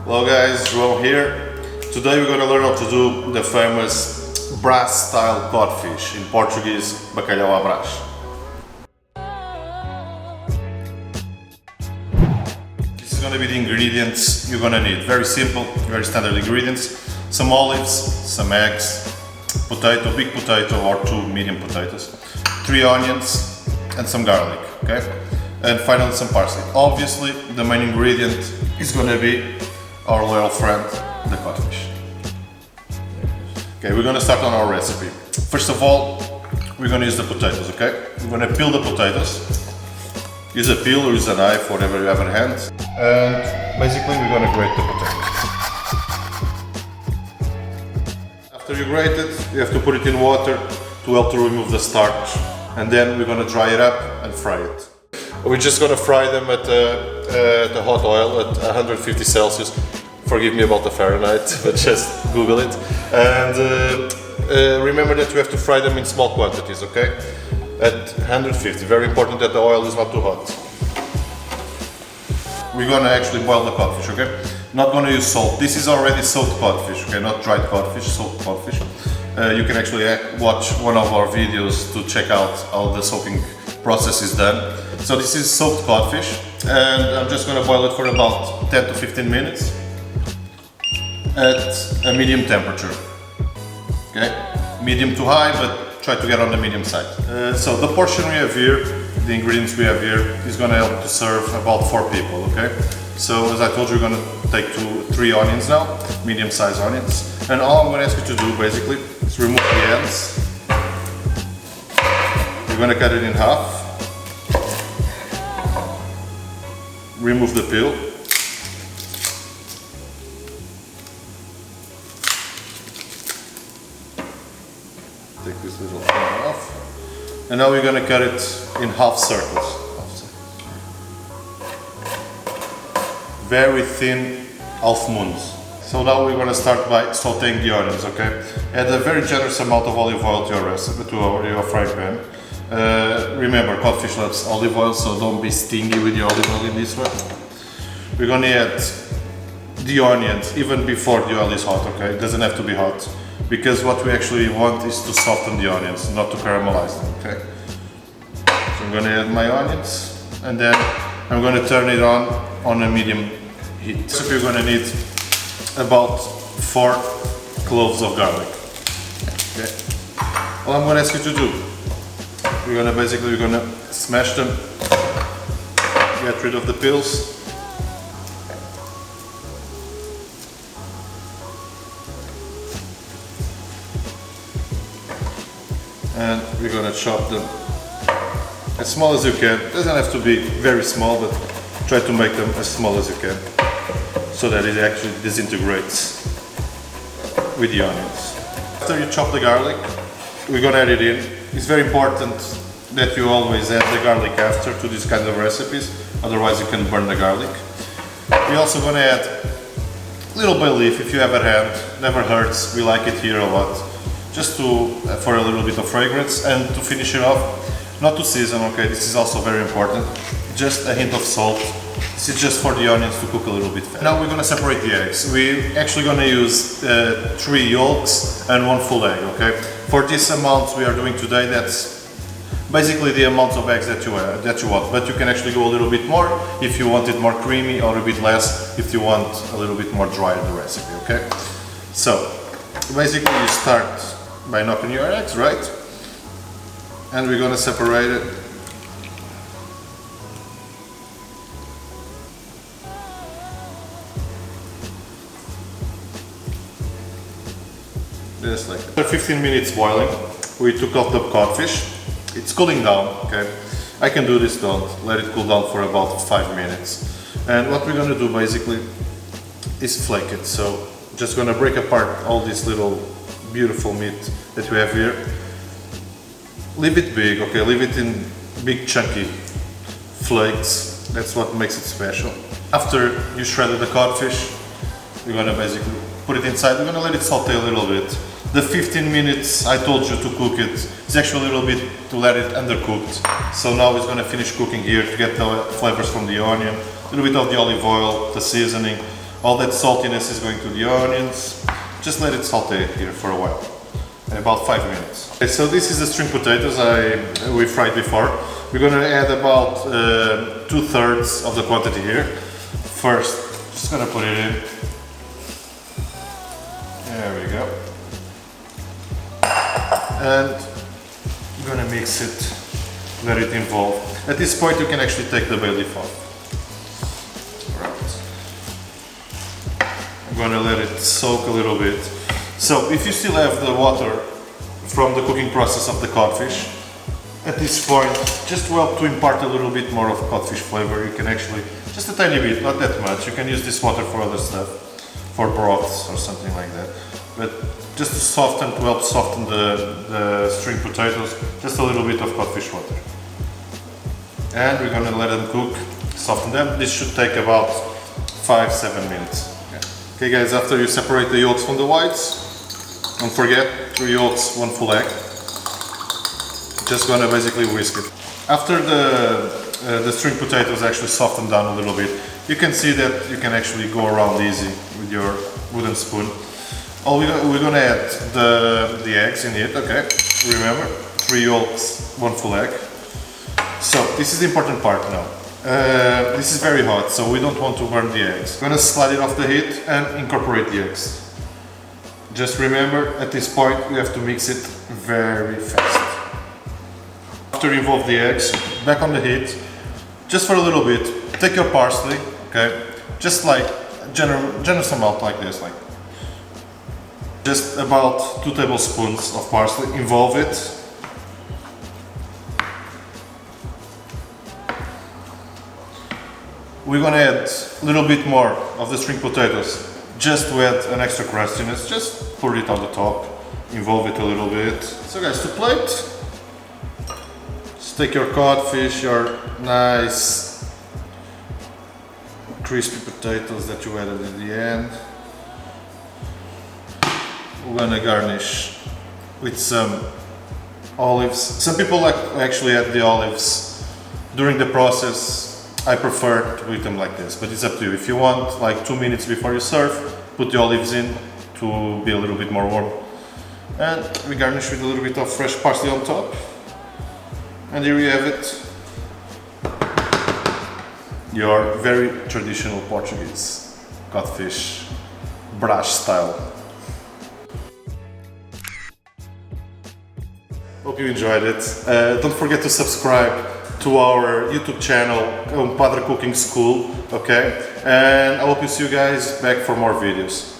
Hello guys, João here. Today we're going to learn how to do the famous Brás style codfish, in Portuguese, Bacalhau à Brás. This is going to be the ingredients you're going to need. Very simple, very standard ingredients. Some olives, some eggs, potato, big potato or 2 medium potatoes, 3 onions and some garlic, okay? And finally some parsley. Obviously the main ingredient is going to be our loyal friend, the codfish. Okay, we're going to start on our recipe. First of all, we're going to use the potatoes, okay? We're going to peel the potatoes. Use a peel or use a knife, whatever you have at hand. And basically we're going to grate the potatoes. After you grate it, you have to put it in water to help to remove the starch. And then we're going to dry it up and fry it. We're just going to fry them at the hot oil at 150 Celsius. Forgive me about the Fahrenheit, but just Google it. And remember that you have to fry them in small quantities, okay? At 150, very important that the oil is not too hot. We're going to actually boil the codfish, okay? Not going to use salt. This is already soaked codfish, okay? Not dried codfish, soaked codfish. You can actually watch one of our videos to check out how the soaking process is done. So this is soaked codfish, and I'm just going to boil it for about 10 to 15 minutes at a medium temperature. Okay, medium to high, but try to get on the medium side. So the portion we have here, the ingredients we have here, is going to help to serve about 4 people. Okay, so as I told you, we're going to take 3 onions now, medium-sized onions, and all I'm going to ask you to do basically is remove the ends. You're going to cut it in half. Remove the peel. Take this little thing off. And now we're going to cut it in half circles. Very thin half moons. So now we're going to start by sauteing the onions, okay? Add a very generous amount of olive oil to your recipe, to your frying pan. Remember, codfish loves olive oil, so don't be stingy with your olive oil in this one. We're going to add the onions even before the oil is hot, okay? It doesn't have to be hot, because what we actually want is to soften the onions, not to caramelize them, okay? So I'm going to add my onions, and then I'm going to turn it on a medium heat. So you're going to need about 4 cloves of garlic. Okay. All I'm going to ask you to do, we're going to smash them, get rid of the peels. And we're going to chop them as small as you can. It doesn't have to be very small, but try to make them as small as you can, so that it actually disintegrates with the onions. After you chop the garlic, we're going to add it in. It's very important that you always add the garlic after to these kind of recipes, otherwise you can burn the garlic. We're also going to add a little bay leaf if you have at hand, never hurts, we like it here a lot. Just for a little bit of fragrance, and to finish it off, not to season, okay, this is also very important, just a hint of salt. This is just for the onions to cook a little bit fast. Now we're going to separate the eggs. We're actually going to use 3 yolks and 1 full egg, okay? For this amount we are doing today, that's basically the amount of eggs that you want, but you can actually go a little bit more if you want it more creamy, or a bit less if you want a little bit more dry in the recipe, okay? So basically you start by knocking your eggs, right? And we're going to separate it. Just like that. After 15 minutes boiling, we took off the codfish. It's cooling down, okay? I can do this, don't let it cool down for about 5 minutes. And what we're going to do basically is flake it. So just going to break apart all this little beautiful meat that we have here. Leave it big, okay? Leave it in big chunky flakes. That's what makes it special. After you shredded the codfish, you're going to basically put it inside. We're going to let it saute a little bit. The 15 minutes I told you to cook it is actually a little bit to let it undercooked. So now it's going to finish cooking here to get the flavors from the onion, a little bit of the olive oil, the seasoning, all that saltiness is going to the onions. Just let it saute here for a while, about 5 minutes. Okay, so this is the string potatoes we fried before. We're gonna add about 2/3 of the quantity here. First, just gonna put it in. There we go. And I'm gonna mix it, let it involve. At this point you can actually take the bay leaf off. Right. I'm gonna let it soak a little bit. So if you still have the water from the cooking process of the codfish, at this point, just to help to impart a little bit more of codfish flavor, you can actually, just a tiny bit, not that much, you can use this water for other stuff, for broths or something like that. But just to soften, to help soften the string potatoes, just a little bit of codfish water. And we're gonna let them cook, soften them. This should take about 5-7 minutes. Okay guys, after you separate the yolks from the whites, don't forget 3 yolks, 1 full egg. Just gonna basically whisk it. After the string potatoes actually soften down a little bit, you can see that you can actually go around easy with your wooden spoon. We're gonna add the eggs in it, okay? Remember, 3 yolks, 1 full egg. So this is the important part now. This is very hot, so we don't want to burn the eggs. I'm gonna slide it off the heat and incorporate the eggs. Just remember, at this point, you have to mix it very fast. After you involve the eggs, back on the heat, just for a little bit, take your parsley, okay? Just like generous amount like this, like just about 2 tablespoons of parsley, involve it. We're gonna add a little bit more of the string potatoes, just to add an extra crustiness. Just pour it on the top, involve it a little bit. So guys, to plate, just take your codfish, your nice crispy potatoes that you added at the end. We're gonna garnish with some olives. Some people actually add the olives during the process. I prefer to eat them like this, but it's up to you. If you want, like 2 minutes before you serve, put the olives in to be a little bit more warm. And we garnish with a little bit of fresh parsley on top. And here you have it. Your very traditional Portuguese codfish Brás style. Hope you enjoyed it. Don't forget to subscribe to our YouTube channel, Compadre Cooking School, okay? And I hope to see you guys back for more videos.